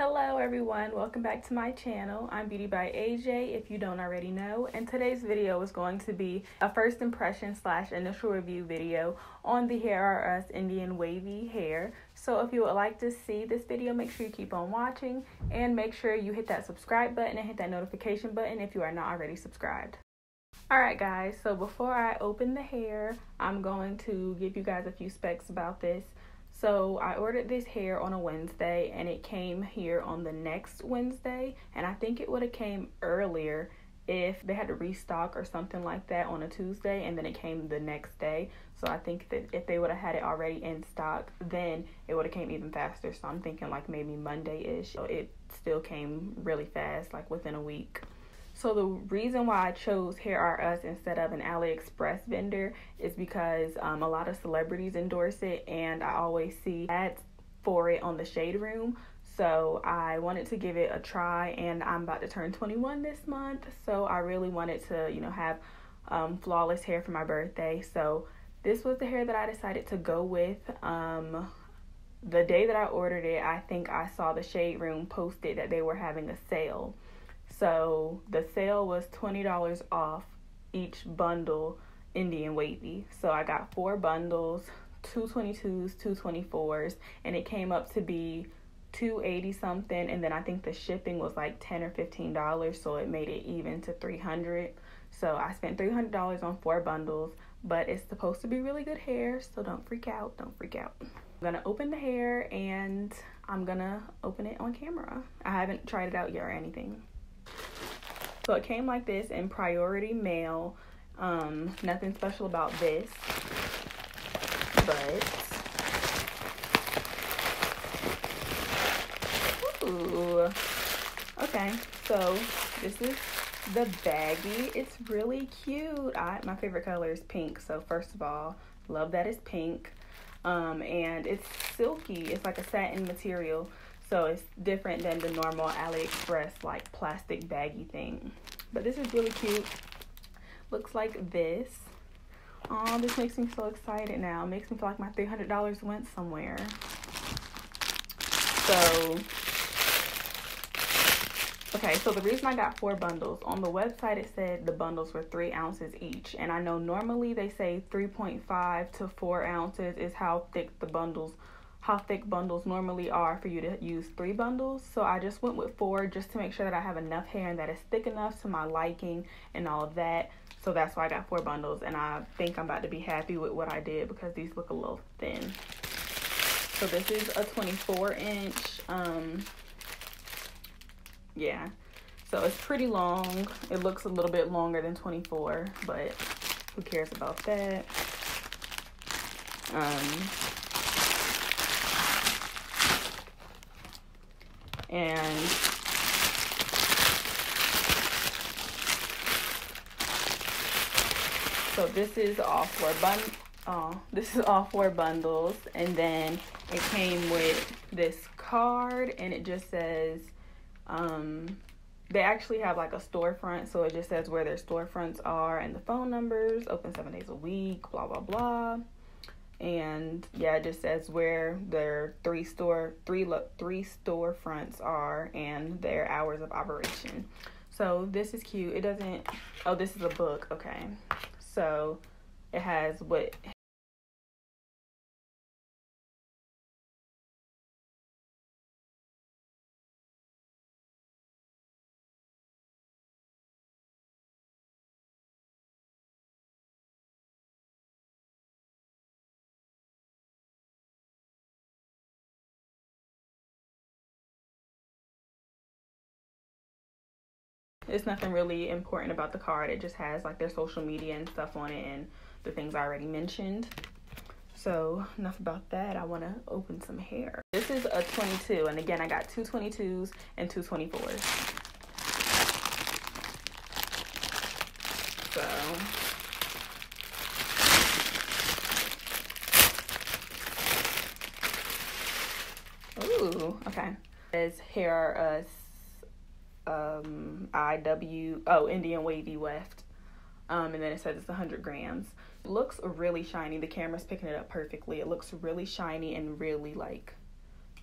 Hello everyone, welcome back to my channel. I'm Beauty by AJ if you don't already know, and today's video is going to be a first impression / initial review video on the ARE US Indian Wavy hair. So if you would like to see this video, make sure you keep on watching and make sure you hit that subscribe button and hit that notification button if you are not already subscribed. Alright guys, so before I open the hair, I'm going to give you guys a few specs about this. So I ordered this hair on a Wednesday and it came here on the next Wednesday, and I think it would have came earlier if they had to restock or something like that on a Tuesday, and then it came the next day. So I think that if they would have had it already in stock, then it would have came even faster. So I'm thinking like maybe Monday-ish. So it still came really fast, like within a week. So the reason why I chose ARE US instead of an AliExpress vendor is because a lot of celebrities endorse it, and I always see ads for it on the Shade Room. So I wanted to give it a try, and I'm about to turn 21 this month. So I really wanted to, have flawless hair for my birthday. So this was the hair that I decided to go with. The day that I ordered it, I think I saw the Shade Room posted that they were having a sale. So the sale was $20 off each bundle Indian Wavy. So I got 4 bundles, 2 22s, 2 24s, and it came up to be $280 something, and then I think the shipping was like $10 or $15, so it made it even to $300. So I spent $300 on 4 bundles, but it's supposed to be really good hair, so don't freak out, I'm gonna open the hair and I'm gonna open it on camera. I haven't tried it out yet or anything. So it came like this in priority mail. Nothing special about this, but ooh, okay. So this is the baggie. It's really cute. My favorite color is pink. So first of all, love that it's pink. And it's silky. It's like a satin material. So it's different than the normal AliExpress like plastic baggy thing. But this is really cute. Looks like this. Oh, this makes me so excited now. It makes me feel like my $300 went somewhere. So, okay, so the reason I got 4 bundles, on the website it said the bundles were 3 ounces each. And I know normally they say 3.5 to 4 ounces is how thick bundles normally are for you to use 3 bundles. So I just went with 4 just to make sure that I have enough hair and that it's thick enough to my liking and all of that. So that's why I got 4 bundles, and I think I'm about to be happy with what I did because these look a little thin. So this is a 24-inch. Yeah, so it's pretty long. It looks a little bit longer than 24, but who cares about that? And so this is all 4 bundles, and then it came with this card, and it just says they actually have like a storefront, so it just says where their storefronts are and the phone numbers, open 7 days a week, blah blah blah. And yeah, it just says where their 3 storefronts are and their hours of operation. So this is cute. It doesn't, oh, this is a book. Okay, so it has what it's nothing really important about the card. It just has like their social media and stuff on it and the things I already mentioned. So enough about that. I want to open some hair. This is a 22, and again I got 2 22s and 2 24s. So ooh, okay. It says ARE US Indian Wavy Weft, and then it says it's 100 grams. It looks really shiny. The camera's picking it up perfectly. It looks really shiny and really like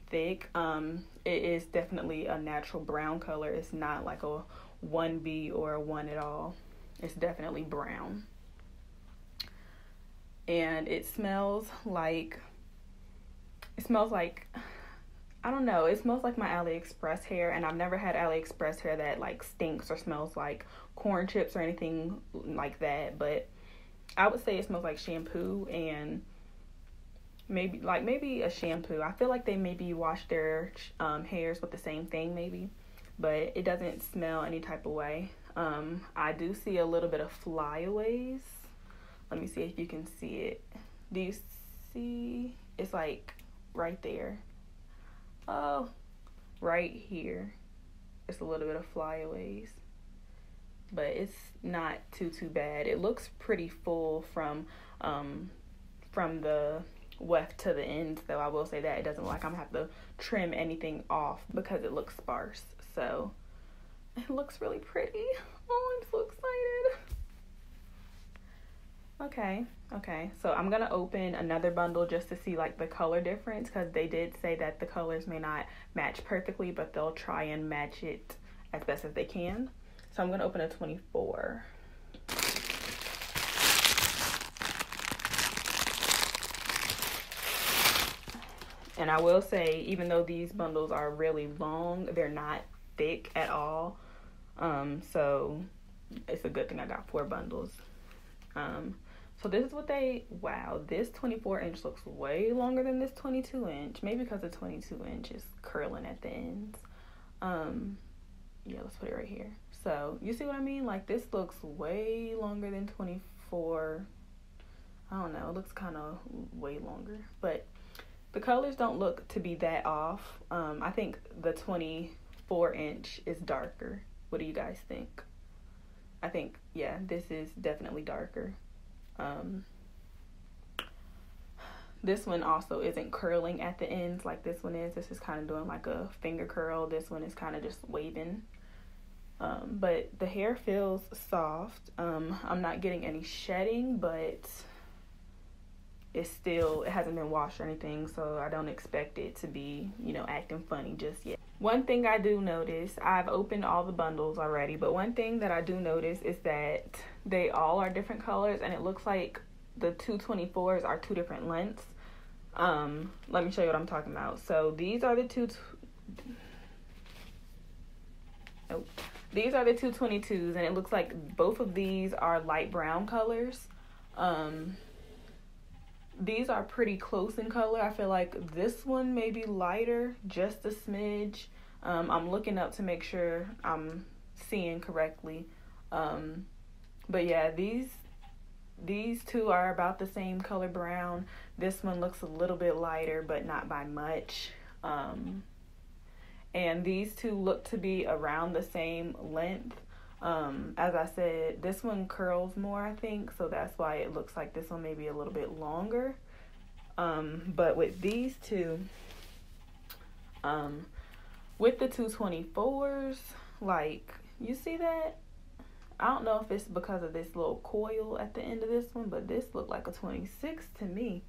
thick. It is definitely a natural brown color. It's not like a 1B or a 1 at all. It's definitely brown. And it smells like, I don't know, it smells like my AliExpress hair, and I've never had AliExpress hair that like stinks or smells like corn chips or anything like that, but I would say it smells like shampoo and maybe a shampoo. I feel like they maybe wash their hairs with the same thing maybe, but it doesn't smell any type of way. I do see a little bit of flyaways. Let me see if you can see it. Do you see? It's like right there. Oh, right here. It's a little bit of flyaways, but it's not too bad. It looks pretty full from the weft to the ends, though. I will say that it doesn't look like I'm gonna have to trim anything off because it looks sparse. So it looks really pretty. Oh, I'm so excited. Okay, so I'm gonna open another bundle just to see like the color difference, because they did say that the colors may not match perfectly, but they'll try and match it as best as they can. So I'm gonna open a 24. And I will say, even though these bundles are really long, they're not thick at all. So it's a good thing I got 4 bundles. So this is what wow, this 24-inch looks way longer than this 22-inch. Maybe because the 22-inch is curling at the ends. Yeah, let's put it right here. So you see what I mean? Like, this looks way longer than 24. I don't know, it looks kind of way longer. But the colors don't look to be that off. I think the 24-inch is darker. What do you guys think? I think, yeah, this is definitely darker. This one also isn't curling at the ends like this one is. This is kind of doing like a finger curl. This one is kind of just waving. But the hair feels soft. I'm not getting any shedding, but it hasn't been washed or anything, so I don't expect it to be, acting funny just yet. One thing I do notice, I've opened all the bundles already, but one thing that I do notice is that they all are different colors, and it looks like the 224s are 2 different lengths. Let me show you what I'm talking about. So these are the these are the 222s, and it looks like both of these are light brown colors. These are pretty close in color. I feel like this one may be lighter, just a smidge. I'm looking up to make sure I'm seeing correctly. But yeah, these 2 are about the same color brown. This one looks a little bit lighter, but not by much. And these 2 look to be around the same length. As I said, this one curls more, I think, so that's why it looks like this one may be a little bit longer. But with these 2, with the 224s, like, you see that? I don't know if it's because of this little coil at the end of this one, but this looked like a 26 to me.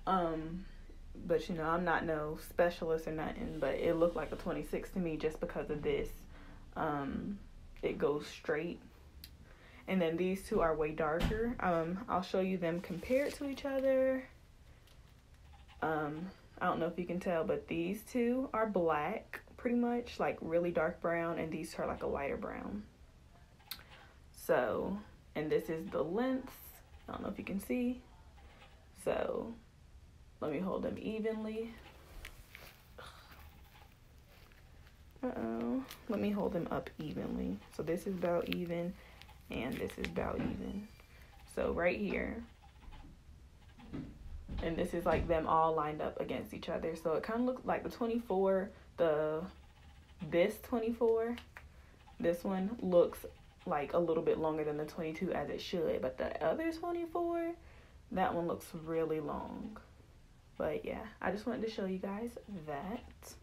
But I'm not no specialist or nothing, but it looked like a 26 to me just because of this. It goes straight. And then these 2 are way darker. I'll show you them compared to each other. I don't know if you can tell, but these 2 are black, pretty much, like really dark brown, and these 2 are like a lighter brown. So, and this is the length. I don't know if you can see. So, let me hold them evenly. Let me hold them up evenly. So this is about even, and this is about even. So right here, and this is like them all lined up against each other. So it kind of looks like the 24, this 24, this one looks like a little bit longer than the 22 as it should, but the other 24, that one looks really long. But yeah, I just wanted to show you guys that.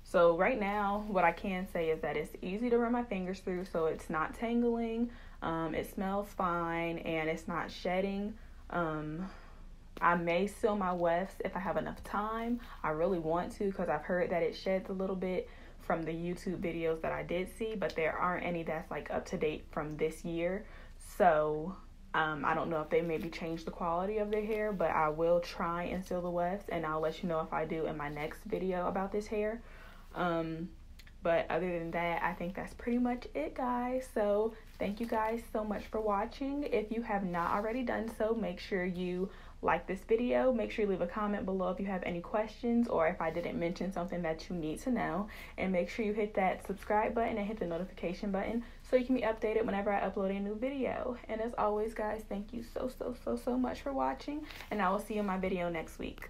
So right now, what I can say is that it's easy to run my fingers through, so it's not tangling, it smells fine, and it's not shedding. I may seal my wefts if I have enough time. I really want to, because I've heard that it sheds a little bit from the YouTube videos that I did see, but there aren't any that's like up to date from this year. So I don't know if they maybe changed the quality of their hair, but I will try and seal the wefts, and I'll let you know if I do in my next video about this hair. But other than that, I think that's pretty much it, guys. So thank you guys so much for watching. If you have not already done so, make sure you like this video. Make sure you leave a comment below if you have any questions or if I didn't mention something that you need to know. And make sure you hit that subscribe button and hit the notification button so you can be updated whenever I upload a new video. And as always, guys, thank you so much for watching, and I will see you in my video next week.